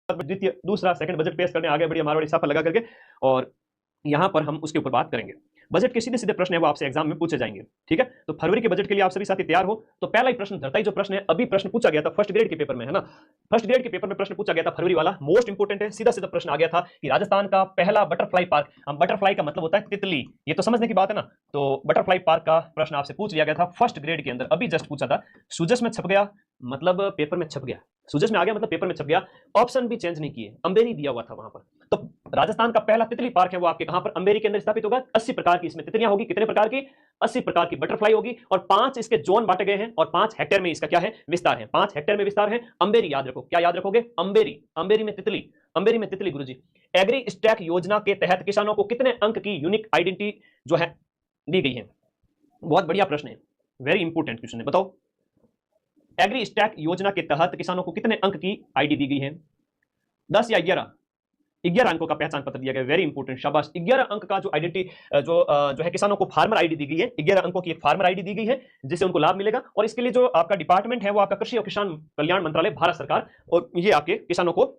द्वितीय दूसरा second budget पेश करने आगे बढ़िए मारवाड़ी साफा लगा करके, और यहां पर हम उसके ऊपर बात करेंगे। बजट के सीधे सीधे प्रश्न है वो आपसे एग्जाम में पूछे जाएंगे, ठीक है। तो फरवरी के बजट के लिए आप सभी साथी तैयार हो। तो पहला ही प्रश्न धरता ही जो प्रश्न है, अभी प्रश्न पूछा गया था फर्स्ट ग्रेड के पेपर में, है ना। फर्स्ट ग्रेड के पेपर में प्रश्न पूछा गया था फरवरी वाला, मोस्ट इंपोर्टेंट है। सीधा सीधा प्रश्न आ गया था कि राजस्थान का पहला बटरफ्लाई पार्क, हम बटरफ्लाई का मतलब होता है तितली, ये तो समझने की बात है ना। तो बटरफ्लाई पार्क का प्रश्न आपसे पूछ लिया गया था फर्स्ट ग्रेड के अंदर, अभी जस्ट पूछा था। सुजस में छप गया मतलब पेपर में छप गया, सुजस में आ गया मतलब पेपर में छप गया। ऑप्शन भी चेंज नहीं किए, अंबेरी दिया हुआ था वहां पर। तो राजस्थान का पहला तितली पार्क है वो आपके कहां पर, अंबेरी के अंदर स्थापित होगा। 80 प्रकार की इसमें तितलियां होगी, कितने प्रकार की, 80 प्रकार की बटरफ्लाई होगी, और 5 इसके जोन बांटे गए हैं, और 5 हेक्टेयर में इसका क्या है, विस्तार है। 5 हेक्टेयर में विस्तार है। अंबेरी याद रखो, क्या याद रखोगे, अंबेरी, अंबेरी में तितली, अंबेरी में तितली गुरुजी। एग्री स्टैक योजना के तहत किसानों को कितने अंक की यूनिक आइडेंटिटी जो है दी गई है। बहुत बढ़िया प्रश्न है, वेरी इंपोर्टेंट क्वेश्चन है। बताओ, एग्री स्टैक योजना के तहत किसानों को कितने अंक की आईडी दी गई है, 10 या 11? 11 अंकों का पहचान पत्र दिया गया, वेरी इंपोर्टेंट, शाबाश। 11 अंक का जो आइडेंटिटी जो है किसानों को फार्मर आईडी दी गई है, 11 अंकों की एक फार्मर आईडी दी गई है जिससे उनको लाभ मिलेगा। और इसके लिए जो आपका डिपार्टमेंट है वो आपका कृषि और किसान कल्याण मंत्रालय, भारत सरकार, और ये आपके किसानों को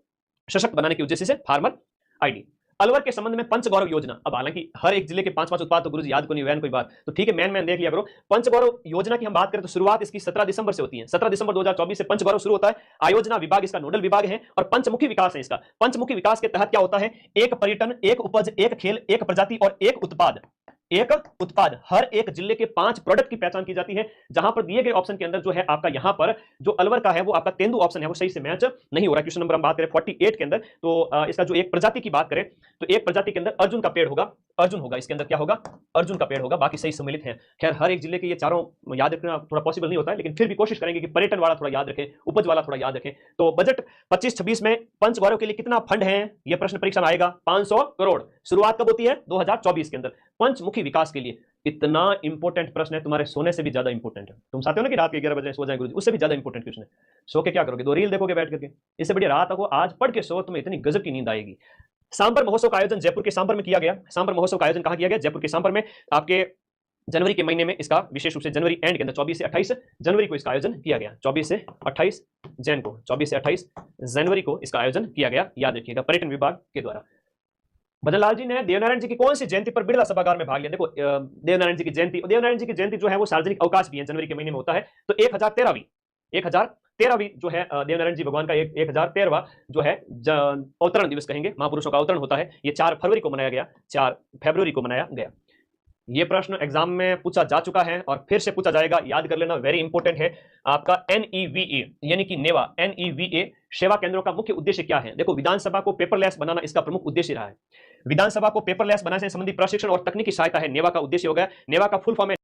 सशक्त बनाने के उद्देश्य से फार्मर आईडी। अलवर के संबंध में पंचगौरव योजना, अब हालांकि हर एक जिले के 5-5 उत्पाद तो गुरुजी याद को नहीं वैन कोई बात, तो ठीक है मैन देख लिया करो। पंचगौरव योजना की हम बात करें तो शुरुआत इसकी 17 दिसंबर से होती है। 17 दिसंबर 2024 से पंचगौरव शुरू होता है। आयोजना विभाग इसका नोडल विभाग है, और पंचमुखी विकास है इसका। पंचमुखी विकास के तहत क्या होता है, एक पर्यटन, एक उपज, एक खेल, एक प्रजाति और एक उत्पाद, एक उत्पाद, हर एक जिले के 5 प्रोडक्ट की पहचान की जाती है। जहां पर दिए गए ऑप्शन के अंदर जो है आपका यहां पर जो अलवर का है वो आपका तेंदु ऑप्शन है वो सही से मैच नहीं हो रहा। क्वेश्चन नंबर हम बात करें 48 के अंदर, तो इसका जो एक प्रजाति की बात करें तो एक प्रजाति के अंदर अर्जुन का पेड़ होगा, अर्जुन होगा इसके अंदर, क्या होगा, अर्जुन का पेड़ होगा, बाकी सही सम्मिलित है। खैर हर एक जिले के ये चारों याद रखना थोड़ा पॉसिबल नहीं होता है, लेकिन फिर भी कोशिश करेंगे कि पर्यटन वाला थोड़ा याद रखें, उपज वाला थोड़ा याद रखें। तो बजट 25-26 में पंचगौरव के लिए कितना फंड है, यह प्रश्न परीक्षा में आएगा, 500 करोड़। शुरुआत कब होती है, 2024 के अंदर, पंचमुखी विकास के लिए। इतना इंपॉर्टेंट प्रश्न है, तुम्हारे सोने से भी ज्यादा इंपॉर्टेंट है। तुम चाहते हो ना कि रात के 11 बजे सो जाए गुरुजी, उससे भी ज्यादा इंपॉर्टेंट क्वेश्चन है। सो के क्या करोगे, 2 रील देखोगे बैठ करके, इससे बढ़िया रात को आज पढ़ के सो, तुम्हें इतनी गजब की नींद आएगी। सांबर महोत्सव का आयोजन जयपुर के सांबर में किया गया। सांबर महोत्सव का आयोजन कहां किया गया, जयपुर के सांबर में। आपके जनवरी के महीने में इसका विशेष रूप से जनवरी एंड के अंदर 24 से 28 जनवरी को इसका आयोजन किया गया। 24 से 28 जैन को, 24 से 28 जनवरी को इसका आयोजन किया गया, याद रखिएगा, पर्यटन विभाग के द्वारा। भजनलाल जी ने देवनारायण जी की कौन सी जयंती पर बिरला सभागार में भाग लिया। देखो देवनारायण जी की जयंती, देवनारायण जी की जयंती जो है वो सार्वजनिक अवकाश भी है, जनवरी के महीने में होता है। तो 1013वीं जो है देवनारायण जी भगवान का 1013वां जो है अवतरण दिवस कहेंगे, महापुरुषों का अवतरण होता है, ये 4 फरवरी को मनाया गया, 4 फरवरी को मनाया गया। ये प्रश्न एग्जाम में पूछा जा चुका है और फिर से पूछा जाएगा, याद कर लेना, वेरी इंपॉर्टेंट है। आपका NEVA यानी कि नेवा, NEVA सेवा केंद्रों का मुख्य उद्देश्य क्या है। देखो विधानसभा को पेपरलेस बनाना इसका प्रमुख उद्देश्य रहा है। विधानसभा को पेपरलेस बनाने से संबंधित प्रशिक्षण और तकनीकी सहायता है नेवा का उद्देश्य हो गया। नेवा का फुल फॉर्म है